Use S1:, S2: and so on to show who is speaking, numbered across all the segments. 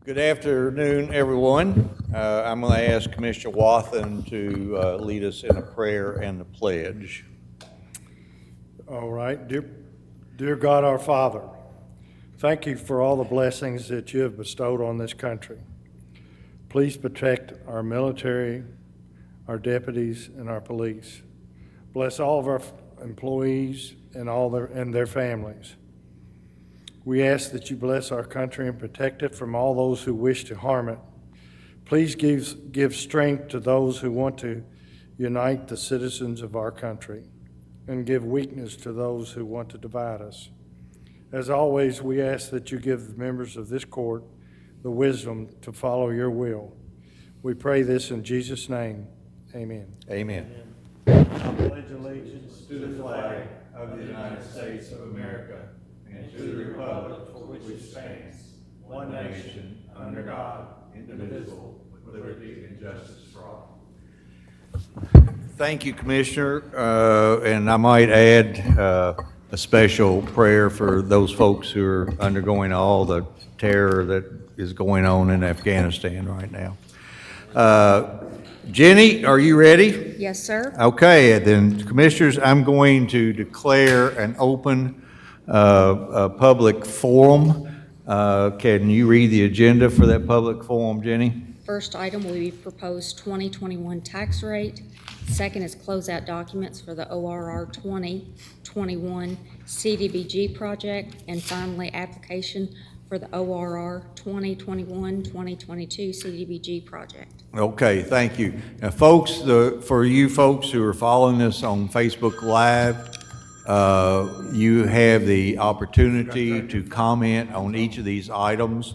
S1: Good afternoon, everyone. I'm going to ask Commissioner Wathen to lead us in a prayer and a pledge.
S2: All right. Dear God, our Father, thank you for all the blessings that you have bestowed on this country. Please protect our military, our deputies, and our police. Bless all of our employees and their families. We ask that you bless our country and protect it from all those who wish to harm it. Please give strength to those who want to unite the citizens of our country, and give weakness to those who want to divide us. As always, we ask that you give the members of this court the wisdom to follow your will. We pray this in Jesus' name. Amen.
S1: Amen.
S2: I pledge allegiance
S1: To the flag of the United States of America and to the republic for which it stands, one nation, under God, indivisible, with liberty and justice for all. Thank you, Commissioner. And I might add a special prayer for those folks who are undergoing all the terror that is going on in Afghanistan right now. Jenny, are you ready?
S3: Yes, sir.
S1: Okay, then, Commissioners, I'm going to declare an open public forum. Can you read the agenda for that public forum, Jenny?
S3: First item will be proposed 2021 tax rate. Second is closeout documents for the ORR 2021 CDBG project. And finally, application for the ORR 2021-2022 CDBG project.
S1: Okay, thank you. Now, folks, for you folks who are following us on Facebook Live, you have the opportunity to comment on each of these items.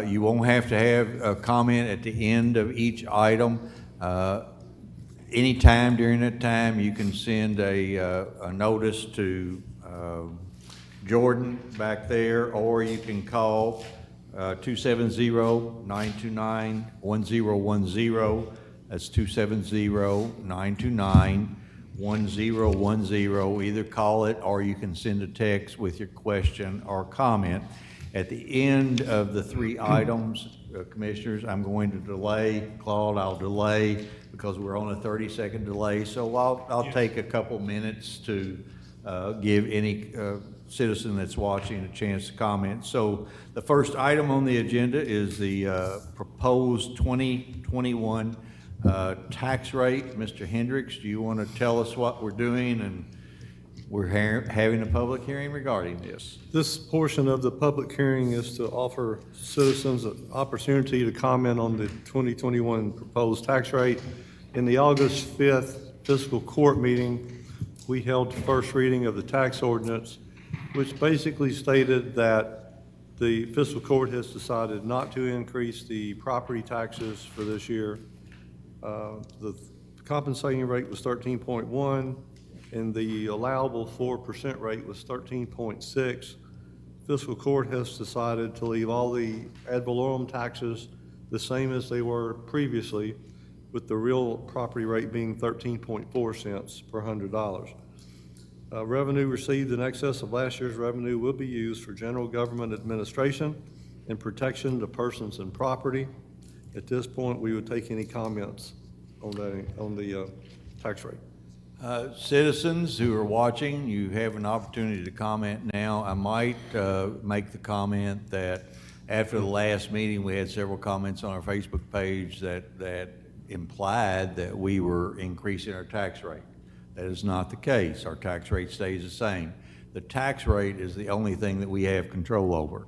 S1: You won't have to have a comment at the end of each item. Anytime during that time, you can send a notice to Jordan back there, or you can call 270-929-1010. That's 270-929-1010. Either call it or you can send a text with your question or comment. At the end of the three items, Commissioners, I'm going to delay. Claude, I'll delay because we're on a 30-second delay. So I'll take a couple minutes to give any citizen that's watching a chance to comment. So the first item on the agenda is the proposed 2021 tax rate. Mr. Hendricks, do you want to tell us what we're doing? And we're having a public hearing regarding this.
S4: This portion of the public hearing is to offer citizens an opportunity to comment on the 2021 proposed tax rate. In the August 5th fiscal court meeting, we held the first reading of the tax ordinance, which basically stated that the fiscal court has decided not to increase the property taxes for this year. The compensating rate was 13.1, and the allowable 4% rate was 13.6. Fiscal court has decided to leave all the ad valorem taxes the same as they were previously, with the real property rate being 13.4 cents per $100. Revenue received in excess of last year's revenue will be used for general government administration and protection to persons and property. At this point, we would take any comments on the tax rate.
S1: Citizens who are watching, you have an opportunity to comment now. I might make the comment that after the last meeting, we had several comments on our Facebook page that implied that we were increasing our tax rate. That is not the case. Our tax rate stays the same. The tax rate is the only thing that we have control over.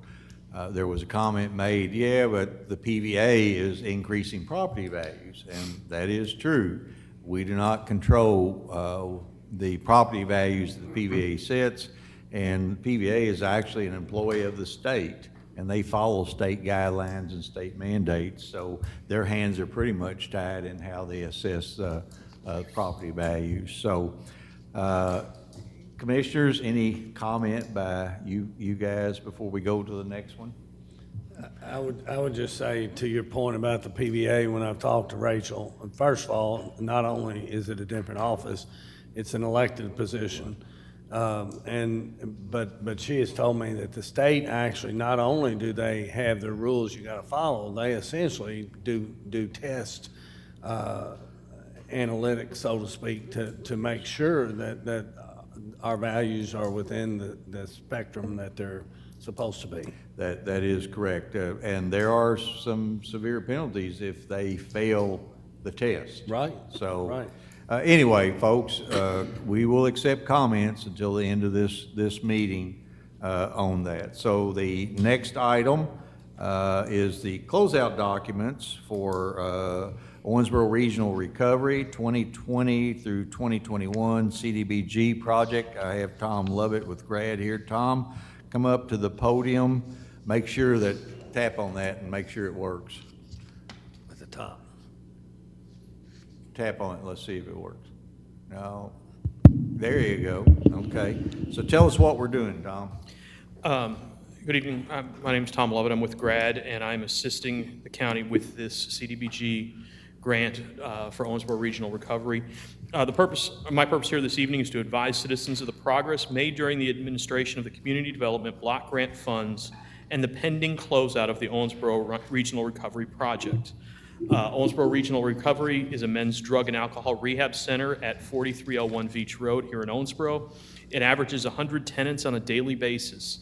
S1: There was a comment made, yeah, but the PVA is increasing property values, and that is true. We do not control the property values that the PVA sets, and the PVA is actually an employee of the state, and they follow state guidelines and state mandates, so their hands are pretty much tied in how they assess property values. So, Commissioners, any comment by you guys before we go to the next one?
S5: I would just say, to your point about the PVA, when I've talked to Rachel, first of all, not only is it a different office, it's an elected position. But she has told me that the state actually, not only do they have their rules you gotta follow, they essentially do test, analytics, so to speak, to make sure that our values are within the spectrum that they're supposed to be.
S1: That is correct. And there are some severe penalties if they fail the test.
S5: Right,
S1: So,
S5: right.
S1: Anyway, folks, we will accept comments until the end of this meeting on that. So the next item is the closeout documents for Owensboro Regional Recovery 2020 through 2021 CDBG project. I have Tom Lovett with Grad here. Tom, come up to the podium, make sure that, tap on that and make sure it works.
S5: At the top.
S1: Tap on it, let's see if it works. No, there you go, okay. So tell us what we're doing, Tom.
S6: Good evening. My name is Tom Lovett. I'm with Grad, and I'm assisting the county with this CDBG grant for Owensboro Regional Recovery. My purpose here this evening is to advise citizens of the progress made during the administration of the Community Development Block Grant funds and the pending closeout of the Owensboro Regional Recovery Project. Owensboro Regional Recovery is a men's drug and alcohol rehab center at 4301 Beach Road here in Owensboro. It averages 100 tenants on a daily basis.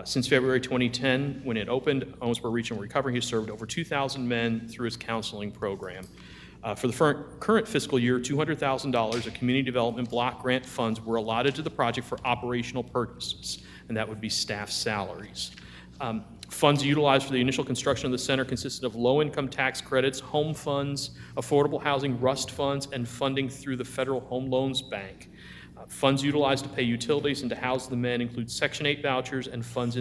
S6: Since February 2010, when it opened, Owensboro Regional Recovery has served over 2,000 men through its counseling program. For the current fiscal year, $200,000 of community development block grant funds were allotted to the project for operational purposes, and that would be staff salaries. Funds utilized for the initial construction of the center consisted of low-income tax credits, home funds, affordable housing rust funds, and funding through the Federal Home Loans Bank. Funds utilized to pay utilities and to house the men include Section 8 vouchers and funds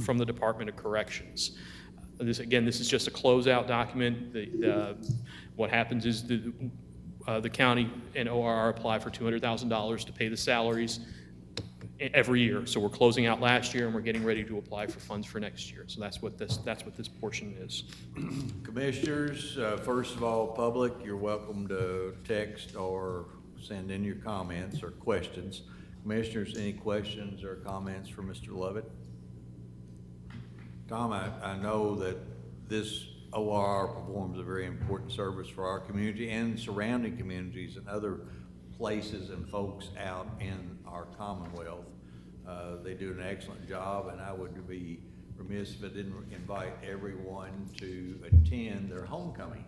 S6: from the Department of Corrections. This is just a closeout document. What happens is the county and ORR apply for $200,000 to pay the salaries every year. So we're closing out last year and we're getting ready to apply for funds for next year. So that's what this portion is.
S1: Commissioners, first of all, public, you're welcome to text or send in your comments or questions. Commissioners, any questions or comments for Mr. Lovett? Tom, I know that this ORR performs a very important service for our community and surrounding communities and other places and folks out in our Commonwealth. They do an excellent job, and I would be remiss if I didn't invite everyone to attend their homecoming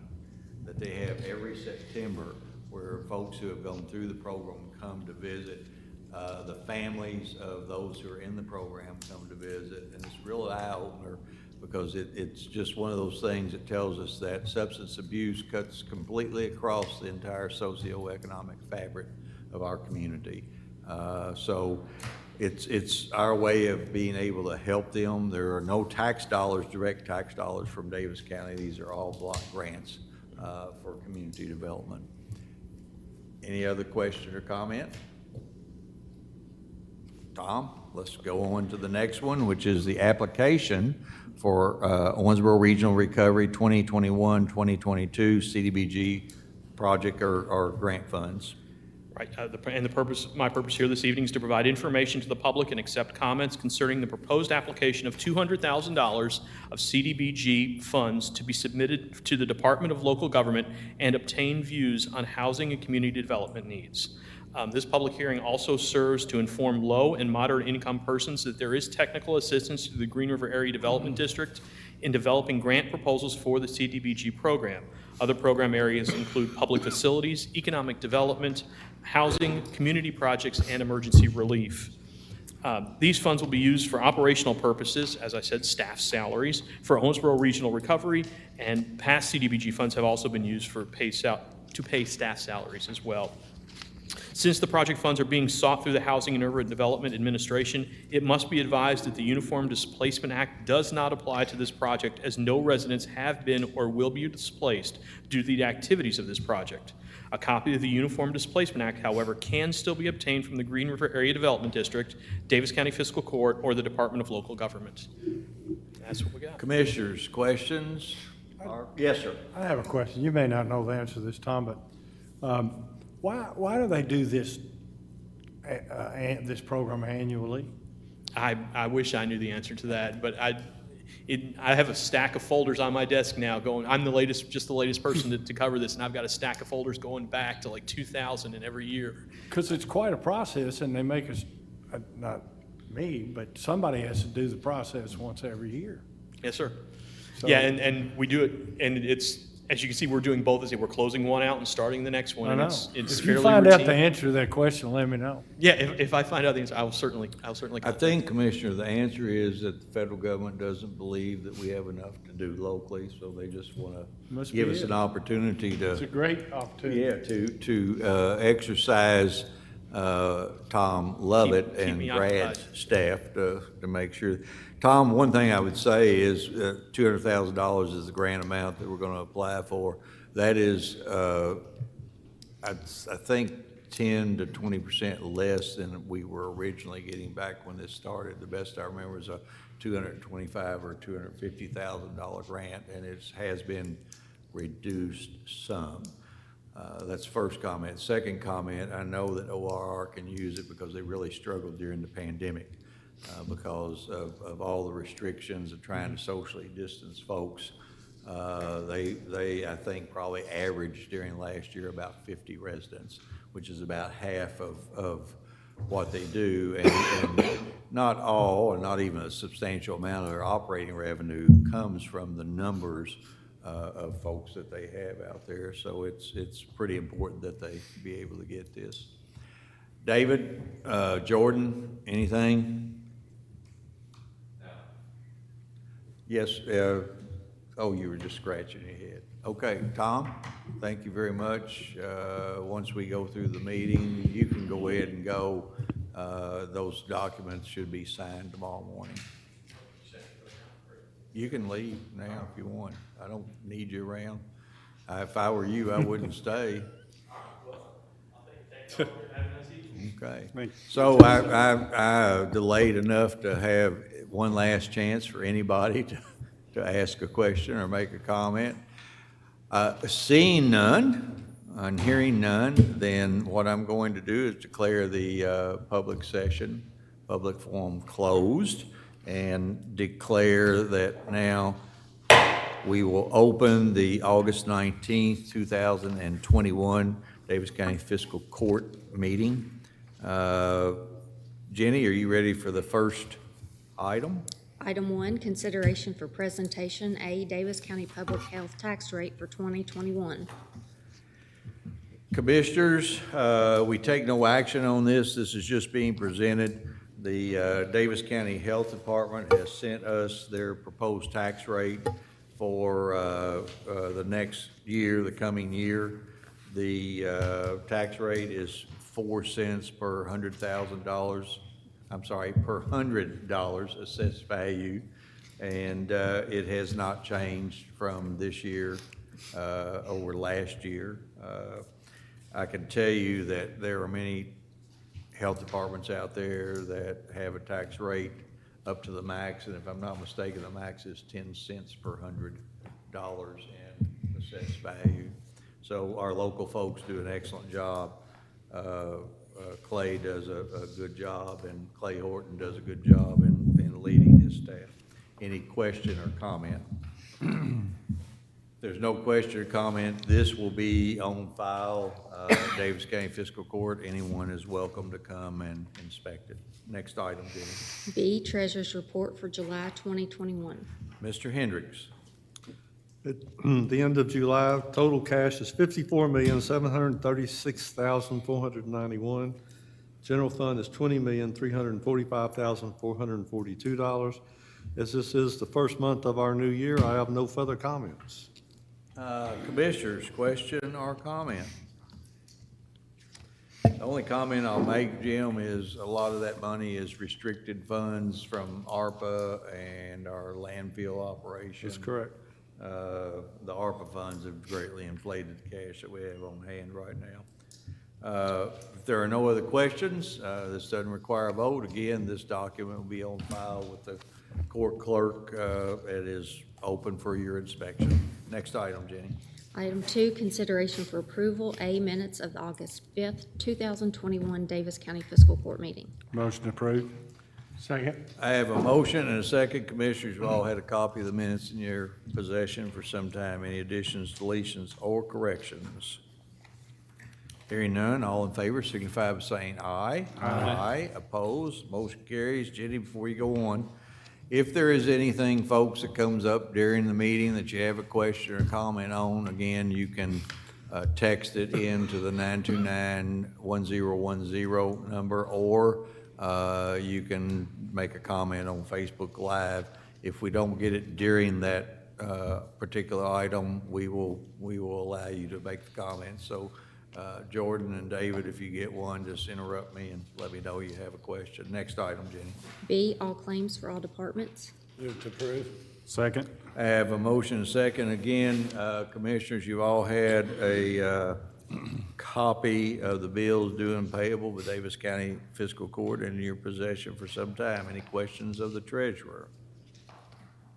S1: that they have every September, where folks who have gone through the program come to visit. The families of those who are in the program come to visit, and it's a real eye-opener because it's just one of those things that tells us that substance abuse cuts completely across the entire socioeconomic fabric of our community. So it's our way of being able to help them. There are no tax dollars, direct tax dollars from Daviess County. These are all block grants for community development. Any other question or comment? Tom, let's go on to the next one, which is the application for Owensboro Regional Recovery 2021-2022 CDBG project or grant funds.
S6: Right, my purpose here this evening is to provide information to the public and accept comments concerning the proposed application of $200,000 of CDBG funds to be submitted to the Department of Local Government and obtain views on housing and community development needs. This public hearing also serves to inform low and moderate income persons that there is technical assistance through the Green River Area Development District in developing grant proposals for the CDBG program. Other program areas include public facilities, economic development, housing, community projects, and emergency relief. These funds will be used for operational purposes, as I said, staff salaries, for Owensboro Regional Recovery, and past CDBG funds have also been used for to pay staff salaries as well. Since the project funds are being sought through the Housing and Urban Development Administration, it must be advised that the Uniform Displacement Act does not apply to this project, as no residents have been or will be displaced due to the activities of this project. A copy of the Uniform Displacement Act, however, can still be obtained from the Green River Area Development District, Daviess County Fiscal Court, or the Department of Local Government. That's what we got.
S1: Commissioners, questions? Yes, sir.
S2: I have a question. You may not know the answer to this, Tom, but why do they do this this program annually?
S6: I wish I knew the answer to that, but I have a stack of folders on my desk now going, I'm the latest person to cover this, and I've got a stack of folders going back to like 2000 and every year.
S2: Because it's quite a process, and they make us, not me, but somebody has to do the process once every year.
S6: Yes, sir.
S2: So-
S6: Yeah, and we do it, and it's, as you can see, we're doing both. We're closing one out and starting the next one.
S2: I
S6: and
S2: know.
S6: It's
S2: If you
S6: fairly
S2: find out the
S6: routine.
S2: answer to that question, let me know.
S6: Yeah, if I find out the answer, I'll certainly
S1: I
S6: contact
S1: think, Commissioner, the answer is that the federal government doesn't believe that we have enough to do locally, so they just want to
S2: Must
S1: give
S2: be
S1: us
S2: it.
S1: an opportunity
S2: It's a
S1: to,
S2: great opportunity.
S1: yeah, to exercise Tom Lovett
S6: keep
S1: and
S6: me
S1: Brad's
S6: occupied.
S1: staff to make sure. Tom, one thing I would say is $200,000 is the grant amount that we're going to apply for. That is, I think 10 to 20% less than we were originally getting back when this started. The best I remember is a $225,000 or $250,000 grant, and it has been reduced some. That's the first comment. Second comment, I know that ORR can use it because they really struggled during the pandemic because of all the restrictions of trying to socially distance folks. They, I think, probably averaged during last year about 50 residents, which is about half of what they do. And not all, or not even a substantial amount of their operating revenue comes from the numbers of folks that they have out there. So it's pretty important that they be able to get this. David, Jordan, anything? No. Yes, oh, you were just scratching your head. Okay, Tom, thank you very much. Once we go through the meeting, you can go ahead and go. Those documents should be signed tomorrow morning. You can leave now if you want. I don't need you around. If I were you, I wouldn't stay. Okay. So I delayed enough to have one last chance for anybody to ask a question or make a comment. Seeing none and hearing none, then what I'm going to do is declare the public session, public forum closed, and declare that now we will open the August 19th, 2021 Daviess County Fiscal Court meeting. Jenny, are you ready for the first item?
S3: Item 1, consideration for presentation, A, Daviess County Public Health Tax Rate for 2021.
S1: Commissioners, we take no action on this. This is just being presented. The Daviess County Health Department has sent us their proposed tax rate for the next year, the coming year. The tax rate is 4 cents per $100,000. I'm sorry, per $100 assessed value, and it has not changed from this year over last year. I can tell you that there are many health departments out there that have a tax rate up to the max, and if I'm not mistaken, the max is 10 cents per $100 in assessed value. So our local folks do an excellent job. Clay does a good job, and Clay Horton does a good job in leading his staff. Any question or comment? There's no question or comment. This will be on file, Daviess County Fiscal Court. Anyone is welcome to come and inspect it. Next item, Jenny.
S3: B, Treasurer's Report for July 2021.
S1: Mr. Hendricks.
S4: At the end of July, total cash is $54,736,491. General fund is $20,345,442. As this is the first month of our new year, I have no further comments.
S1: Commissioners, question or comment? The only comment I'll make, Jim, is a lot of that money is restricted funds from ARPA and our landfill operation.
S4: That's correct.
S1: The ARPA funds have greatly inflated the cash that we have on hand right now. If there are no other questions, this doesn't require a vote. Again, this document will be on file with the court clerk. It is open for your inspection. Next item, Jenny.
S3: Item 2, consideration for approval, A, minutes of the August 5th, 2021 Davis County Fiscal Court meeting.
S2: Motion approved. Second.
S1: I have a motion and a second. Commissioners, you all had a copy of the minutes in your possession for some time. Any additions, deletions, or corrections? Hearing none, all in favor signify by saying aye. Aye. Opposed, motion carries. Jenny, before you go on, if there is anything, folks, that comes up during the meeting that you have a question or comment on, again, you can text it into the 929-1010 number, or you can make a comment on Facebook Live. If we don't get it during that particular item, we will allow you to make the comment. So Jordan and David, if you get one, just interrupt me and let me know you have a question. Next item, Jenny.
S3: B, all claims for all departments.
S5: Move to approve.
S2: Second.
S1: I have a motion and a second. Again, Commissioners, you all had a copy of the bills due and payable with Davis County Fiscal Court in your possession for some time. Any questions of the treasurer?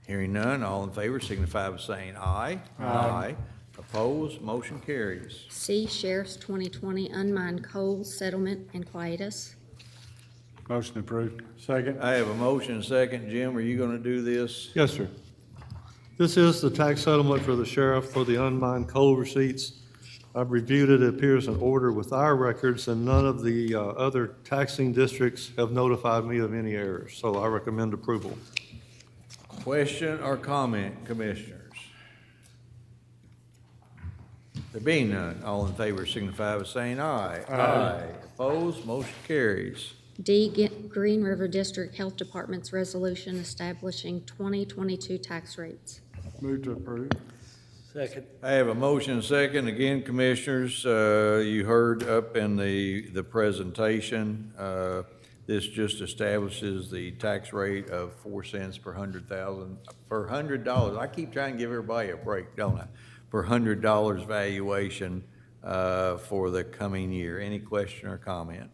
S1: Hearing none, all in favor signify by saying aye. Aye. Opposed, motion carries.
S3: C, Sheriff's 2020 Unmined Coal Settlement and Quietus.
S2: Motion approved. Second.
S1: I have a motion and a second. Jim, are you going to do this?
S4: Yes, sir. This is the tax settlement for the sheriff for the unmined coal receipts. I've reviewed it. It appears in order with our records, and none of the other taxing districts have notified me of any errors, so I recommend approval.
S1: Question or comment, Commissioners? There being none, all in favor signify by saying aye. Aye. Opposed, motion carries.
S3: D, Green River District Health Department's resolution establishing 2022 tax rates.
S2: Move to approve.
S5: Second.
S1: I have a motion and a second. Again, Commissioners, you heard up in the presentation, this just establishes the tax rate of 4 cents per $100,000. I keep trying to give everybody a break, don't I? Per $100 valuation for the coming year. Any question or comment?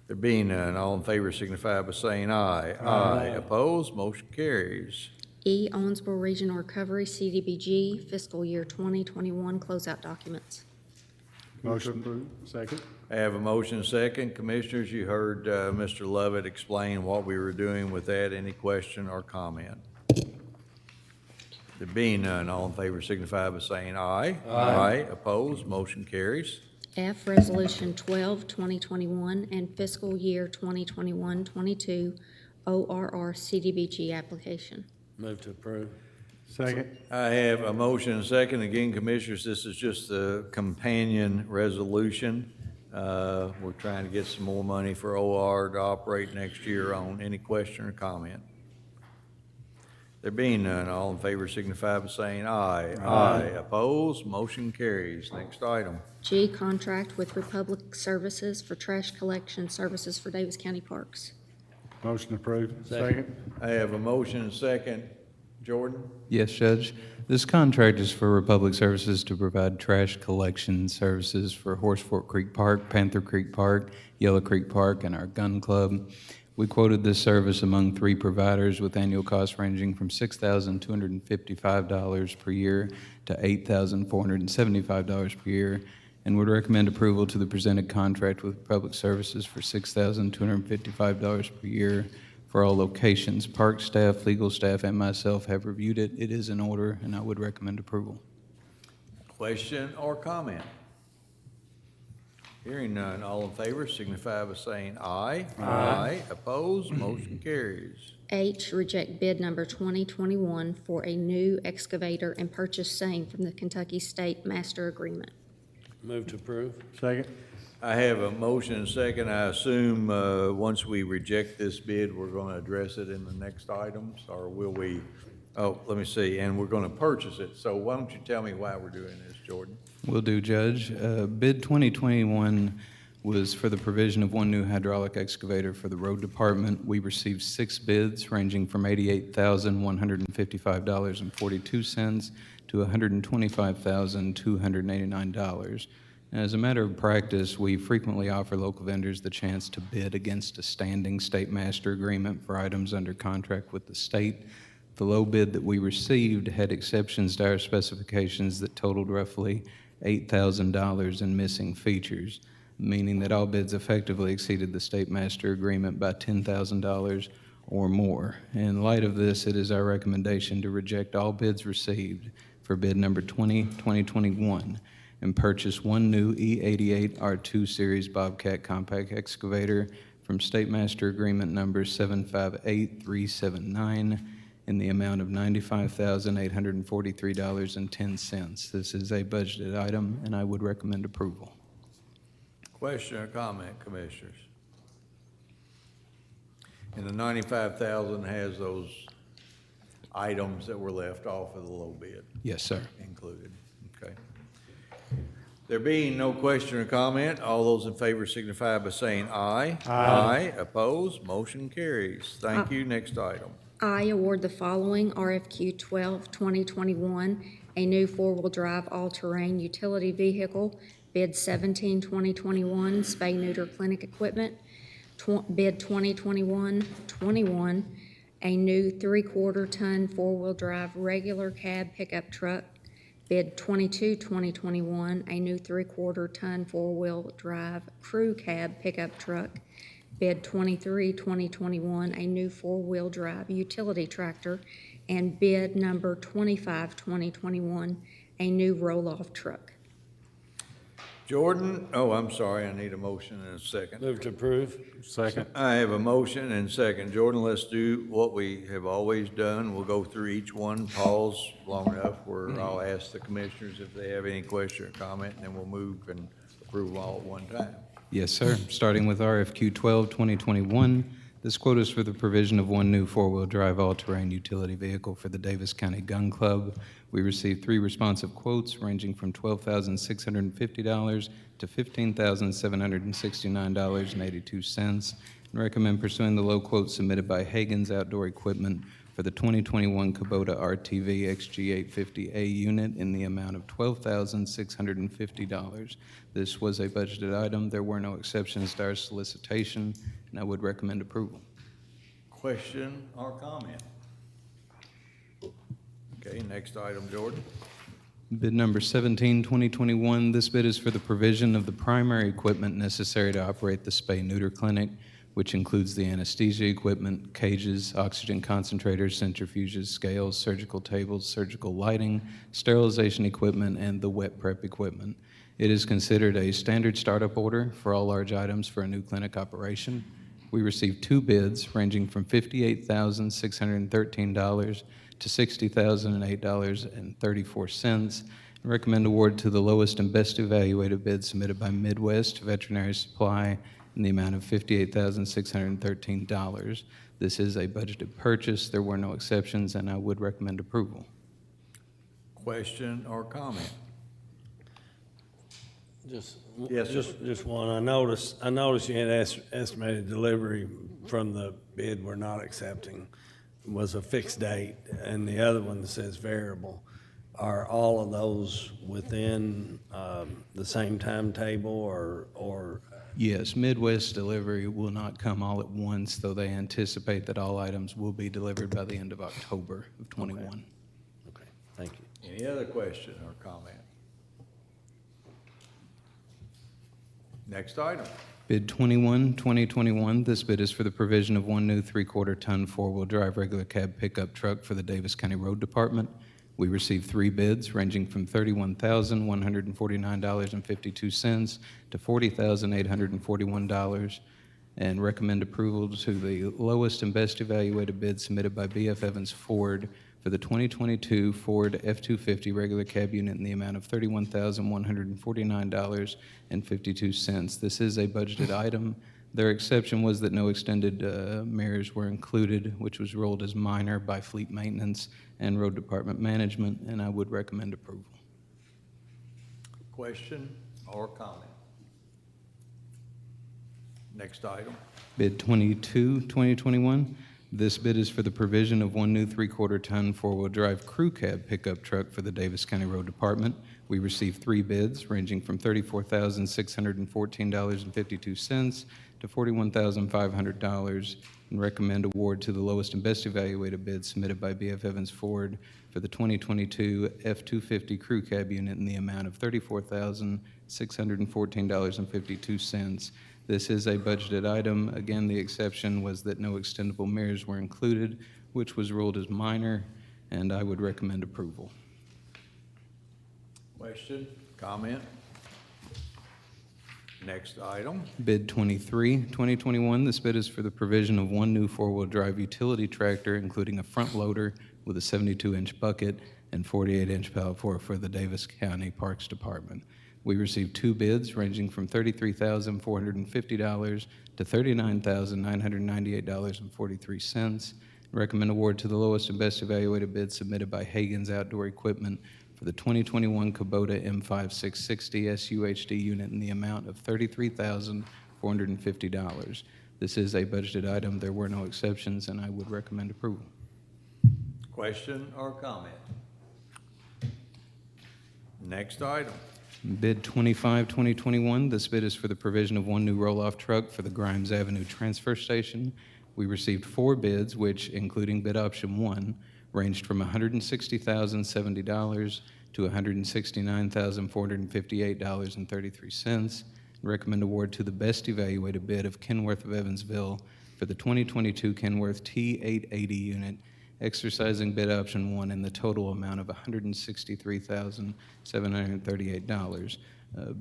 S1: There being none, all in favor signify by saying aye. Aye. Opposed, motion carries.
S3: E, Owensboro Regional Recovery, CDBG, fiscal year 2021 closeout documents.
S2: Motion approved. Second.
S1: I have a motion and a second. Commissioners, you heard Mr. Lovett explain what we were doing with that. Any question or comment? There being none, all in favor signify by saying aye. Aye. Opposed, motion carries.
S3: F, Resolution 12, 2021, and fiscal year 2021-22 ORR CDBG application.
S5: Move to approve.
S2: Second.
S1: I have a motion and a second. Again, Commissioners, this is just the companion resolution. We're trying to get some more money for OR to operate next year on. Any question or comment? There being none, all in favor signify by saying aye. Aye. Opposed, motion carries. Next item.
S3: G, contract with Republic Services for trash collection services for Davis County Parks.
S2: Motion approved. Second.
S1: I have a motion and a second. Jordan?
S7: Yes, Judge. This contract is for Republic Services to provide trash collection services for Horse Fork Creek Park, Panther Creek Park, Yellow Creek Park, and our gun club. We quoted this service among 3 providers with annual costs ranging from $6,255 per year to $8,475 per year, and would recommend approval to the presented contract with Public Services for $6,255 per year for all locations. Park staff, legal staff, and myself have reviewed it. It is in order, and I would recommend approval.
S1: Question or comment? Hearing none, all in favor signify by saying aye. Aye. Opposed, motion carries.
S3: H, reject bid number 2021 for a new excavator and purchase same from the Kentucky State Master Agreement.
S5: Move to approve.
S2: Second.
S1: I have a motion and a second. I assume once we reject this bid, we're going to address it in the next items, or will we? Oh, let me see, and we're going to purchase it. So why don't you tell me why we're doing this, Jordan?
S7: Will do, Judge. Bid 2021 was for the provision of 1 new hydraulic excavator for the road department. We received 6 bids ranging from $88,155.42 to $125,289. As a matter of practice, we frequently offer local vendors the chance to bid against a standing state master agreement for items under contract with the state. The low bid that we received had exceptions to our specifications that totaled roughly $8,000 in missing features, meaning that all bids effectively exceeded the state master agreement by $10,000 or more. In light of this, it is our recommendation to reject all bids received for bid number 2021 and purchase one new E88 R2 Series Bobcat compact excavator from State Master Agreement number 758379 in the amount of $95,843.10. This is a budgeted item, and I would recommend approval.
S1: Question or comment, commissioners? And the 95,000 has those items that were left off of the low bid
S7: Yes, sir.
S1: included. Okay. There being no question or comment, all those in favor signify by saying aye. Aye. Opposed, motion carries. Thank you. Next item.
S3: I award the following RFQ 12-2021, a new four-wheel drive all-terrain utility vehicle, bid 17-2021, spay neuter clinic equipment, bid 2021-21, a new three-quarter ton four-wheel drive regular cab pickup truck, bid 22-2021, a new three-quarter ton four-wheel drive crew cab pickup truck, bid 23-2021, a new four-wheel drive utility tractor, and bid number 25-2021, a new roll-off truck.
S1: Jordan, oh, I'm sorry, I need a motion and a second.
S2: Move to approve. Second.
S1: I have a motion and second. Jordan, let's do what we have always done. We'll go through each one, pause long enough where I'll ask the commissioners if they have any question or comment, and then we'll move and approve all at one time.
S7: Yes, sir. Starting with RFQ 12-2021, this quote is for the provision of one new four-wheel drive all-terrain utility vehicle for the Daviess County Gun Club. We received 3 responsive quotes ranging from $12,650 to $15,769.82, and recommend pursuing the low quote submitted by Hagen's Outdoor Equipment for the 2021 Kubota RTV XG850A unit in the amount of $12,650. This was a budgeted item. There were no exceptions to our solicitation, and I would recommend approval.
S1: Question or comment? Okay, next item, Jordan.
S7: Bid number 17-2021, this bid is for the provision of the primary equipment necessary to operate the spay-neuter clinic, which includes the anesthesia equipment, cages, oxygen concentrators, centrifuges, scales, surgical tables, surgical lighting, sterilization equipment, and the wet prep equipment. It is considered a standard startup order for all large items for a new clinic operation. We received 2 bids ranging from $58,613 to $60,008.34, and recommend award to the lowest and best evaluated bid submitted by Midwest Veterinary Supply in the amount of $58,613. This is a budgeted purchase. There were no exceptions, and I would recommend approval.
S1: Question or comment?
S5: Just one. I noticed you had estimated delivery from the bid we're not accepting was a fixed date, and the other one that says variable. Are all of those within the same timetable, or?
S7: Yes, Midwest delivery will not come all at once, though they anticipate that all items will be delivered by the end of October of '21.
S5: Okay, thank you.
S1: Any other question or comment? Next item.
S7: Bid 21-2021, this bid is for the provision of one new three-quarter ton four-wheel drive regular cab pickup truck for the Daviess County Road Department. We received 3 bids ranging from $31,149.52 to $40,841, and recommend approval to the lowest and best evaluated bid submitted by B.F. Evans Ford for the 2022 Ford F-250 regular cab unit in the amount of $31,149.52. This is a budgeted item. Their exception was that no extended mirrors were included, which was rolled as minor by Fleet Maintenance and Road Department Management, and I would recommend approval.
S1: Question or comment? Next item.
S7: Bid 22-2021. This bid is for the provision of one new three-quarter ton four-wheel drive crew cab pickup truck for the Daviess County Road Department. We received 3 bids ranging from $34,614.52 to $41,500 and recommend award to the lowest and best evaluated bid submitted by B.F. Evans Ford for the 2022 F-250 Crew Cab Unit in the amount of $34,614.52. This is a budgeted item. Again, the exception was that no extendable mirrors were included, which was ruled as minor, and I would recommend approval.
S1: Question, comment? Next item.
S7: Bid 23, 2021, this bid is for the provision of one new four-wheel drive utility tractor, including a front loader with a 72-inch bucket and 48-inch power for the Daviess County Parks Department. We received two bids ranging from $33,450 to $39,998.43. Recommend award to the lowest and best evaluated bid submitted by Hagen's Outdoor Equipment for the 2021 Kubota M5660 SUHD unit in the amount of $33,450. This is a budgeted item. There were no exceptions, and I would recommend approval.
S1: Question or comment? Next item.
S7: Bid 25, 2021, this bid is for the provision of one new roll-off truck for the Grimes Avenue Transfer Station. We received four bids, which, including bid option 1, ranged from $160,070 to $169,458.33. Recommend award to the best evaluated bid of Kenworth of Evansville for the 2022 Kenworth T880 unit, exercising bid option 1 in the total amount of $163,738.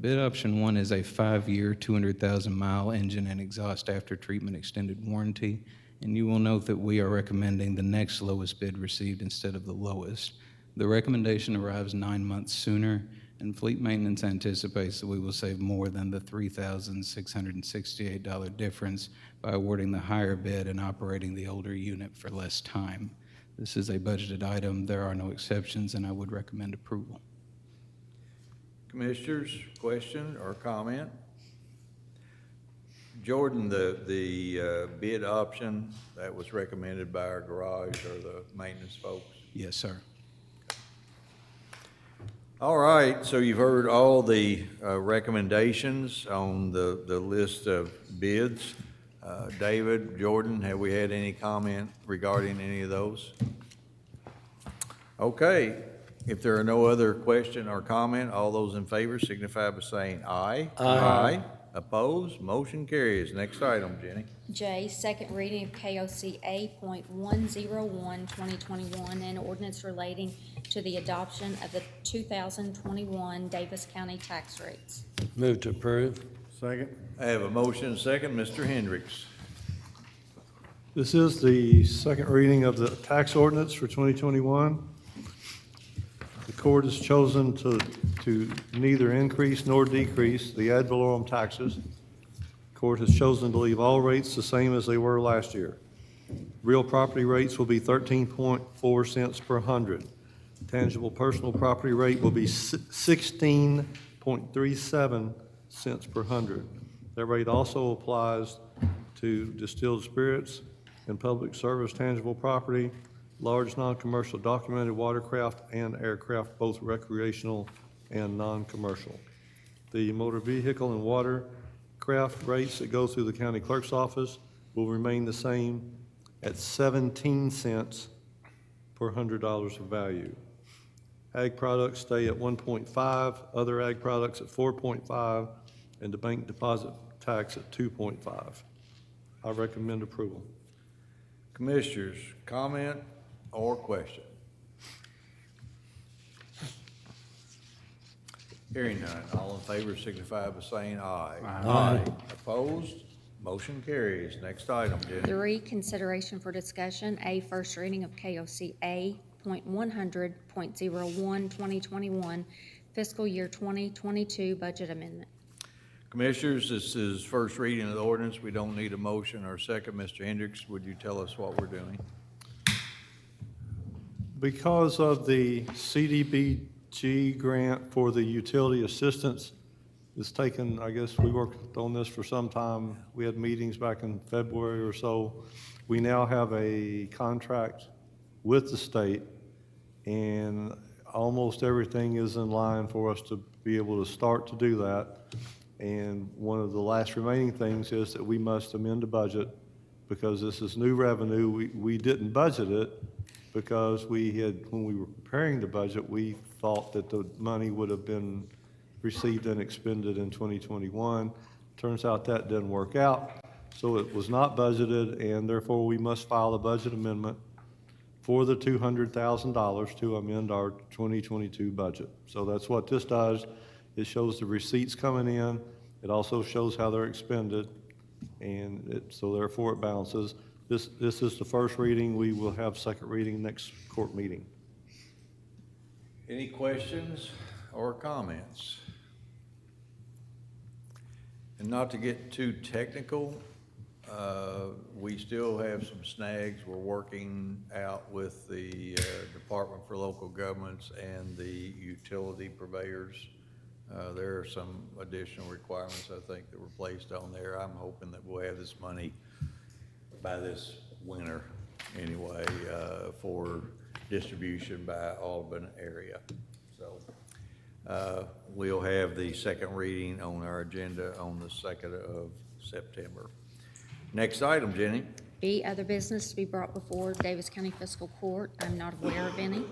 S7: Bid option 1 is a 5-year, 200,000-mile engine and exhaust after-treatment extended warranty, and you will note that we are recommending the next lowest bid received instead of the lowest. The recommendation arrives 9 months sooner, and Fleet Maintenance anticipates that we will save more than the $3,668 difference by awarding the higher bid and operating the older unit for less time. This is a budgeted item. There are no exceptions, and I would recommend approval.
S1: Commissioners, question or comment? Jordan, the bid option that was recommended by our garage or the maintenance folks?
S7: Yes, sir.
S1: All right, so you've heard all the recommendations on the list of bids. David, Jordan, have we had any comment regarding any of those? Okay, if there are no other question or comment, all those in favor signify by saying aye. Aye. Opposed? Motion carries. Next item, Jenny.
S3: J, second reading of KOC A.101, 2021, and ordinance relating to the adoption of the 2021 Daviess County tax rates.
S5: Move to approve.
S2: Second.
S1: I have a motion and a second. Mr. Hendricks.
S4: This is the second reading of the tax ordinance for 2021. The court has chosen to neither increase nor decrease the ad valorem taxes. The court has chosen to leave all rates the same as they were last year. Real property rates will be 13.4 cents per hundred. Tangible personal property rate will be 16.37 cents per hundred. That rate also applies to distilled spirits and public service tangible property, large non-commercial documented watercraft and aircraft, both recreational and non-commercial. The motor vehicle and watercraft rates that go through the county clerk's office will remain the same at 17 cents per $100 of value. Ag products stay at 1.5, other ag products at 4.5, and the bank deposit tax at 2.5. I recommend approval.
S1: Commissioners, comment or question? Hearing none, all in favor signify by saying aye. Aye. Opposed? Motion carries. Next item, Jenny.
S3: 3, consideration for discussion, A, first reading of KOC A.100.01, 2021, fiscal year 2022 budget amendment.
S1: Commissioners, this is first reading of the ordinance. We don't need a motion or a second. Mr. Hendricks, would you tell us what we're doing?
S4: Because of the CDBG grant for the utility assistance, it's taken, I guess, we worked on this for some time. We had meetings back in February or so. We now have a contract with the state, and almost everything is in line for us to be able to start to do that. And one of the last remaining things is that we must amend the budget because this is new revenue. We didn't budget it because when we were preparing the budget, we thought that the money would have been received and expended in 2021. Turns out that didn't work out. So it was not budgeted, and therefore we must file a budget amendment for the $200,000 to amend our 2022 budget. So that's what this does. It shows the receipts coming in. It also shows how they're expended, and so therefore it balances. This is the first reading. We will have second reading next court meeting.
S1: Any questions or comments? And not to get too technical, we still have some snags we're working out with the Department for Local Governments and the utility purveyors. There are some additional requirements, I think, that were placed on there. I'm hoping that we'll have this money by this winter anyway, for distribution by Auburn area. So we'll have the second reading on our agenda on the 2nd of September. Next item, Jenny.
S3: B, other business to be brought before Daviess County Fiscal Court. I'm not aware of any.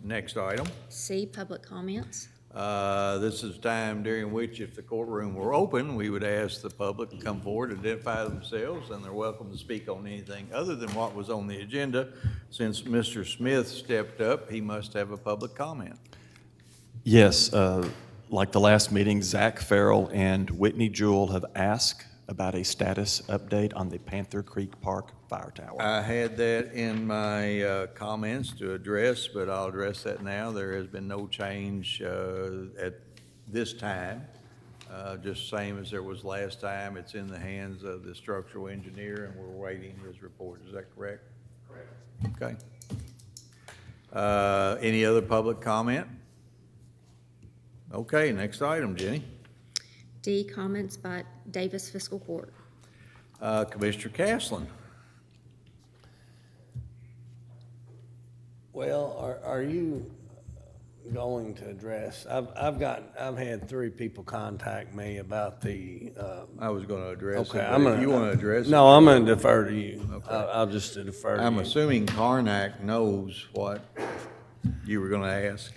S1: Next item.
S3: C, public comments.
S1: This is time during which, if the courtroom were open, we would ask the public to come forward, identify themselves, and they're welcome to speak on anything other than what was on the agenda. Since Mr. Smith stepped up, he must have a public comment.
S8: Yes, like the last meeting, Zach Farrell and Whitney Jewell have asked about a status update on the Panther Creek Park Fire Tower.
S1: I had that in my comments to address, but I'll address that now. There has been no change at this time, just same as there was last time. It's in the hands of the structural engineer, and we're waiting his report. Is that correct? Correct. Okay. Any other public comment? Okay, next item, Jenny.
S3: D, comments by Daviess Fiscal Court.
S1: Commissioner Caslen.
S5: Well, are you going to address, I've had 3 people contact me about the,
S1: I was going to address it.
S5: okay,
S1: but
S5: I'm
S1: if
S5: gonna.
S1: you want to address it.
S5: No, I'm gonna defer to you.
S1: Okay.
S5: I'll just defer to you.
S1: I'm assuming Karnak knows what you were going to ask.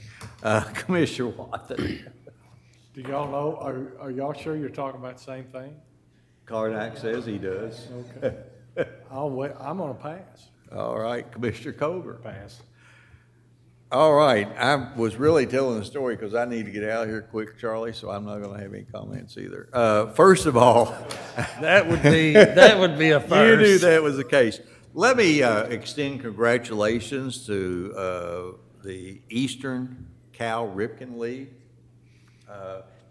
S1: Commissioner Wathen.
S2: Do y'all know, are y'all sure you're talking about the same thing?
S1: Karnak says he does.
S2: Okay. I'm gonna pass.
S1: All right, Commissioner Cover.
S2: Pass.
S1: All right, I was really telling the story because I need to get out of here quick, Charlie, so I'm not going to have any comments either. First of all,
S5: That would be a first.
S1: you knew that was the case. Let me extend congratulations to the Eastern Cal Ripken League.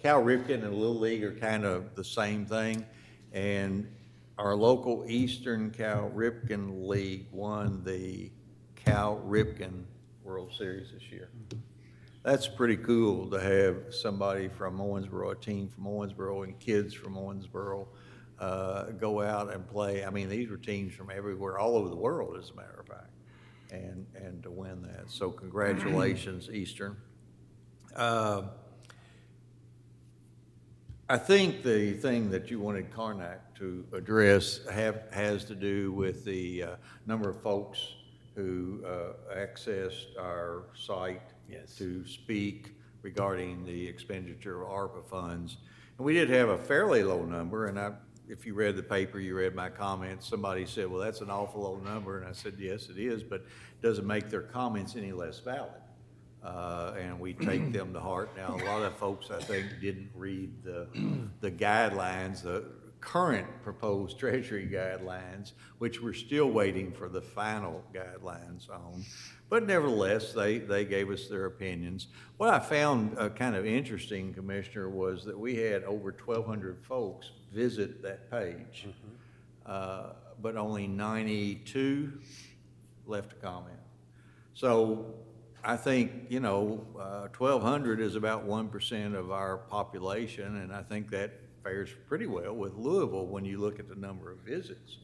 S1: Cal Ripken and Little League are kind of the same thing, and our local Eastern Cal Ripken League won the Cal Ripken World Series this year. That's pretty cool to have somebody from Owensboro, a team from Owensboro, and kids from Owensboro go out and play. I mean, these were teams from everywhere, all over the world, as a matter of fact, and to win that. So congratulations, Eastern. I think the thing that you wanted Karnak to address has to do with the number of folks who accessed our site
S5: Yes.
S1: to speak regarding the expenditure of ARPA funds. And we did have a fairly low number, and if you read the paper, you read my comments, somebody said, well, that's an awful low number, and I said, yes, it is, but it doesn't make their comments any less valid. And we take them to heart. Now, a lot of folks, I think, didn't read the guidelines, the current proposed Treasury guidelines, which we're still waiting for the final guidelines on. But nevertheless, they gave us their opinions. What I found kind of interesting, Commissioner, was that we had over 1,200 folks visit that page, but only 92 left a comment. So I think, 1,200 is about 1% of our population, and I think that fares pretty well with Louisville when you look at the number of visits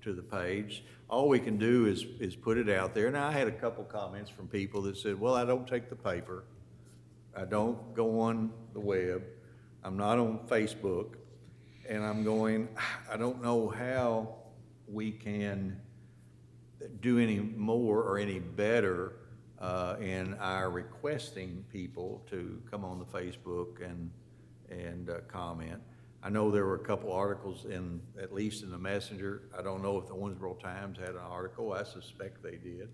S1: to the page. All we can do is put it out there. Now, I had a couple comments from people that said, well, I don't take the paper, I don't go on the web, I'm not on Facebook, and I'm going, I don't know how we can do any more or any better in our requesting people to come on the Facebook and comment. I know there were a couple articles at least in the Messenger. I don't know if the Owensboro Times had an article. I suspect they did.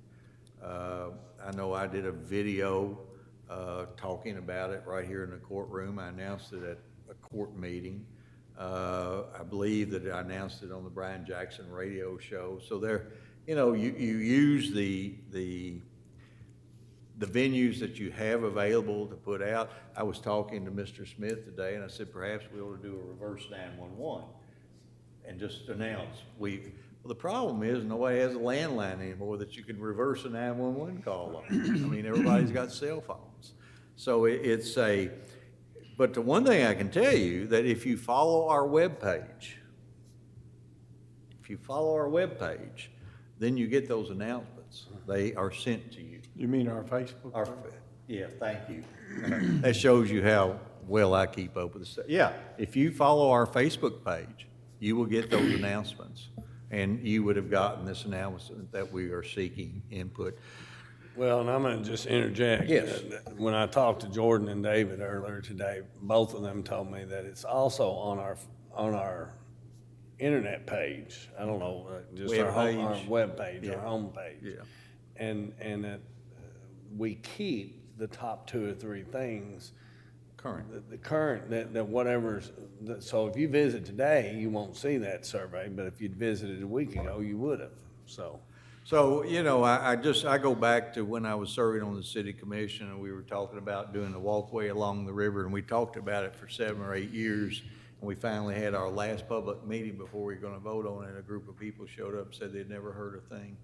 S1: I know I did a video talking about it right here in the courtroom. I announced it at a court meeting. I believe that I announced it on the Brian Jackson radio show. So there, you know, you use the venues that you have available to put out. I was talking to Mr. Smith today, and I said perhaps we ought to do a reverse 911 and just announce well, the problem is nobody has a landline anymore that you can reverse a 911 call on. I mean, everybody's got cell phones. So but the one thing I can tell you that if you follow our webpage, then you get those announcements. They are sent to you.
S2: You mean our Facebook?
S1: Yeah, thank you. That shows you how well I keep up with this. Yeah, if you follow our Facebook page, you will get those announcements. And you would have gotten this announcement that we are seeking input.
S5: Well, and I'm going to just interject.
S1: Yes.
S5: When I talked to Jordan and David earlier today, both of them told me that it's also on our internet page. I don't know, just our web page,
S1: Yeah.
S5: our home page.
S1: Yeah.
S5: And that we keep the top 2 or 3 things.
S1: Current.
S5: The current, that whatever's, so if you visit today, you won't see that survey, but if you'd visited a week ago, you would have, so.
S1: So, you know, I go back to when I was serving on the city commission and we were talking about doing the walkway along the river, and we talked about it for 7 or 8 years. And we finally had our last public meeting before we were gonna vote on it, and a group of people showed up and said they'd never heard a thing.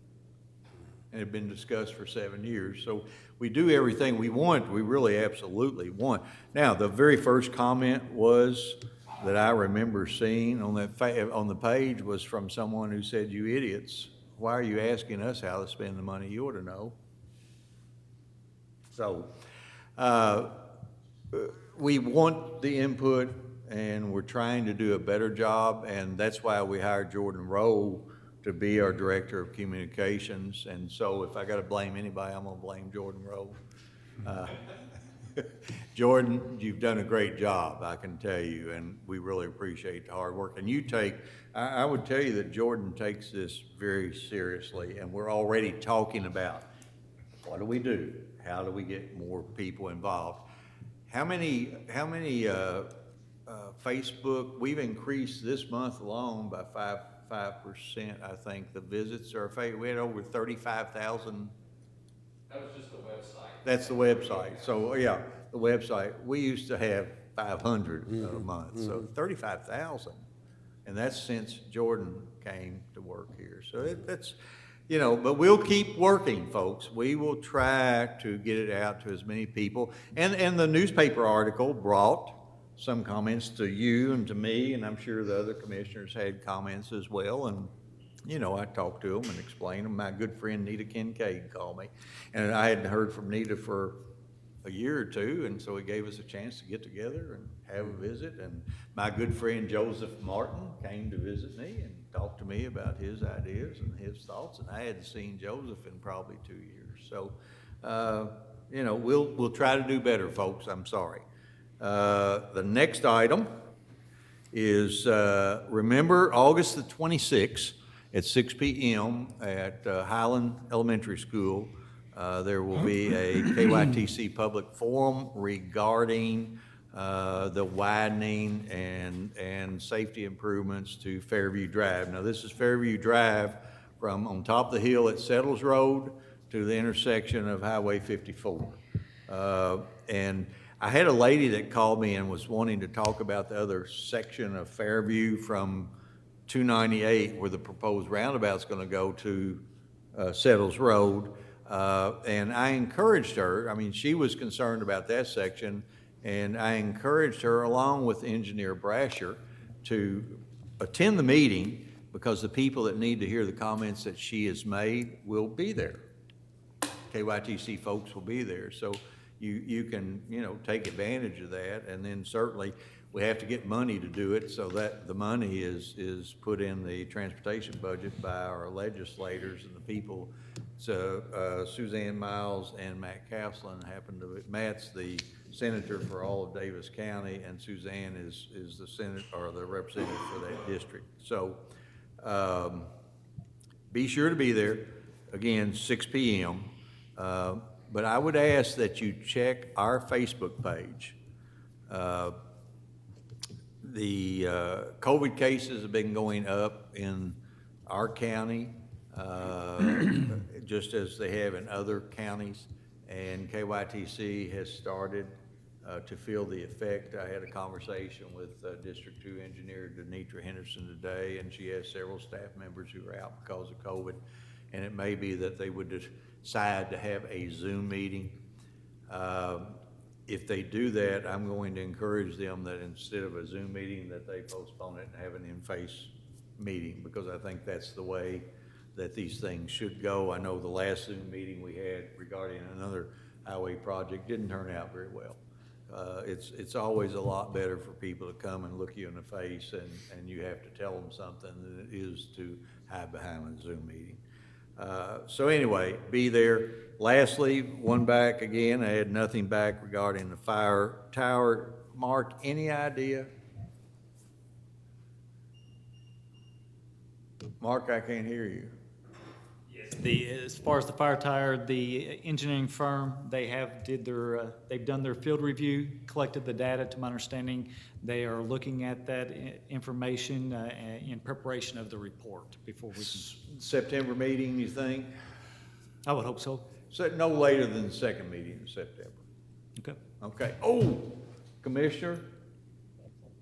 S1: And it had been discussed for 7 years. So we do everything we want, we really absolutely want. Now, the very first comment was, that I remember seeing on on the page was from someone who said, "You idiots, why are you asking us how to spend the money? You ought to know." So, we want the input, and we're trying to do a better job, and that's why we hired Jordan Rowe to be our Director of Communications. And so if I gotta blame anybody, I'm gonna blame Jordan Rowe. Jordan, you've done a great job, I can tell you, and we really appreciate the hard work. And I would tell you that Jordan takes this very seriously, and we're already talking about, what do we do? How do we get more people involved? How many Facebook, we've increased this month alone by 5%, I think, the visits are, we had over 35,000.
S9: That was just the website.
S1: That's the website. So, yeah, the website. We used to have 500 a month, so 35,000. And that's since Jordan came to work here. So that's, you know, but we'll keep working, folks. We will try to get it out to as many people. And the newspaper article brought some comments to you and to me, and I'm sure the other commissioners had comments as well. And you know, I talked to them and explained them. My good friend Nita Kincaid called me, and I hadn't heard from Nita for a year or two, and so it gave us a chance to get together and have a visit. And my good friend Joseph Martin came to visit me and talked to me about his ideas and his thoughts, and I hadn't seen Joseph in probably 2 years. So, you know, we'll try to do better, folks. I'm sorry. The next item is, remember, August the 26th, at 6 p.m. at Highland Elementary School, there will be a KYTC public forum regarding the widening and safety improvements to Fairview Drive. Now, this is Fairview Drive from on top of the hill at Settles Road to the intersection of Highway 54. And I had a lady that called me and was wanting to talk about the other section of Fairview from 298, where the proposed roundabout's going to go to Settles Road. And I encouraged her, I mean, she was concerned about that section, and I encouraged her, along with Engineer Brasher, to attend the meeting, because the people that need to hear the comments that she has made will be there. KYTC folks will be there. So you can, you know, take advantage of that. And then certainly, we have to get money to do it, so that the money is put in the transportation budget by our legislators and the people. So Suzanne Miles and Matt Caslen happen to, Matt's the senator for all of Davis County, and Suzanne is the senate, or the representative for that district. So be sure to be there, again, 6 p.m. But I would ask that you check our Facebook page. The COVID cases have been going up in our county, just as they have in other counties, and KYTC has started to feel the effect. I had a conversation with District 2 Engineer Denitra Henderson today, and she has several staff members who are out because of COVID, and it may be that they would decide to have a Zoom meeting. If they do that, I'm going to encourage them that instead of a Zoom meeting, that they postpone it and have an in-face meeting, because I think that's the way that these things should go. I know the last Zoom meeting we had regarding another highway project didn't turn out very well. It's always a lot better for people to come and look you in the face, and you have to tell them something than it is to hide behind a Zoom meeting. So anyway, be there. Lastly, one back again, I had nothing back regarding the fire tower. Mark, any idea? Mark, I can't hear you.
S10: As far as the fire tower, the engineering firm, they've done their field review, collected the data. To my understanding, they are looking at that information in preparation of the report before we can.
S1: September meeting, you think?
S10: I would hope so.
S1: So no later than the second meeting in September.
S10: Okay.
S1: Okay. Oh, Commissioner,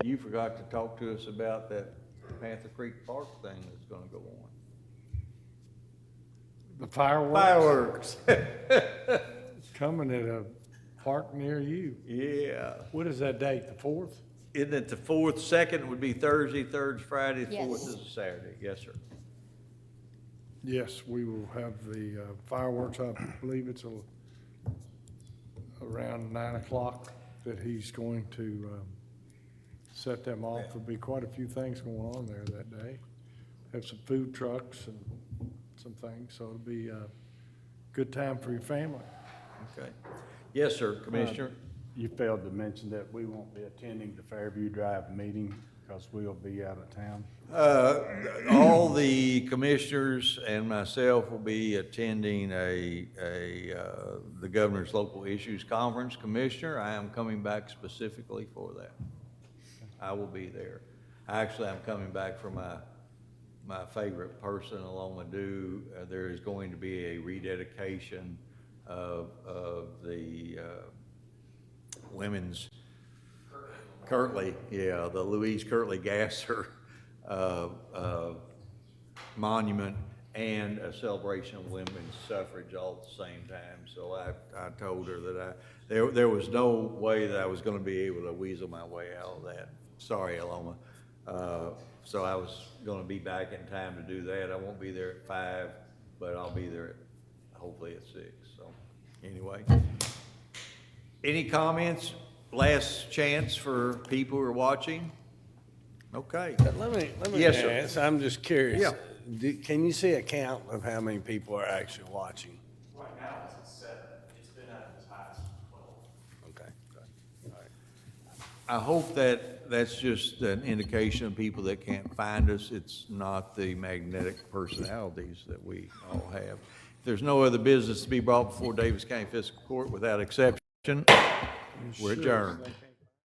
S1: you forgot to talk to us about that Panther Creek Park thing that's gonna go on.
S2: The fireworks coming at a park near you.
S1: Yeah.
S2: What is that date, the 4th?
S1: Isn't it the 4th? 2nd would be Thursday, 3rd's Friday,
S3: Yes.
S1: 4th is a Saturday. Yes, sir.
S2: Yes, we will have the fireworks. I believe it's around 9 o'clock that he's going to set them off. There'll be quite a few things going on there that day. Have some food trucks and some things, so it'll be a good time for your family.
S1: Okay. Yes, sir, Commissioner.
S11: You failed to mention that we won't be attending the Fairview Drive meeting because we'll be out of town.
S1: All the commissioners and myself will be attending the Governor's Local Issues Conference. Commissioner, I am coming back specifically for that. I will be there. Actually, I'm coming back for my favorite person along the due. There is going to be a rededication of the women's Kirtley, yeah, the Louise Kirtley Gasser monument, and a celebration of women's suffrage all at the same time. So I told her that there was no way that I was going to be able to weasel my way out of that. Sorry, Aloma. So I was going to be back in time to do that. I won't be there at 5, but I'll be there hopefully at 6. So anyway, any comments? Last chance for people who are watching. Okay.
S5: Let me
S1: Yes, sir.
S5: ask, I'm just curious.
S1: Yeah.
S5: Can you see a count of how many people are actually watching?
S8: Right now, it's at 7. It's been at as high as 12.
S5: Okay, good. All right.
S1: I hope that that's just an indication of people that can't find us. It's not the magnetic personalities that we all have. If there's no other business to be brought before Davis County Fiscal Court without exception, we're adjourned.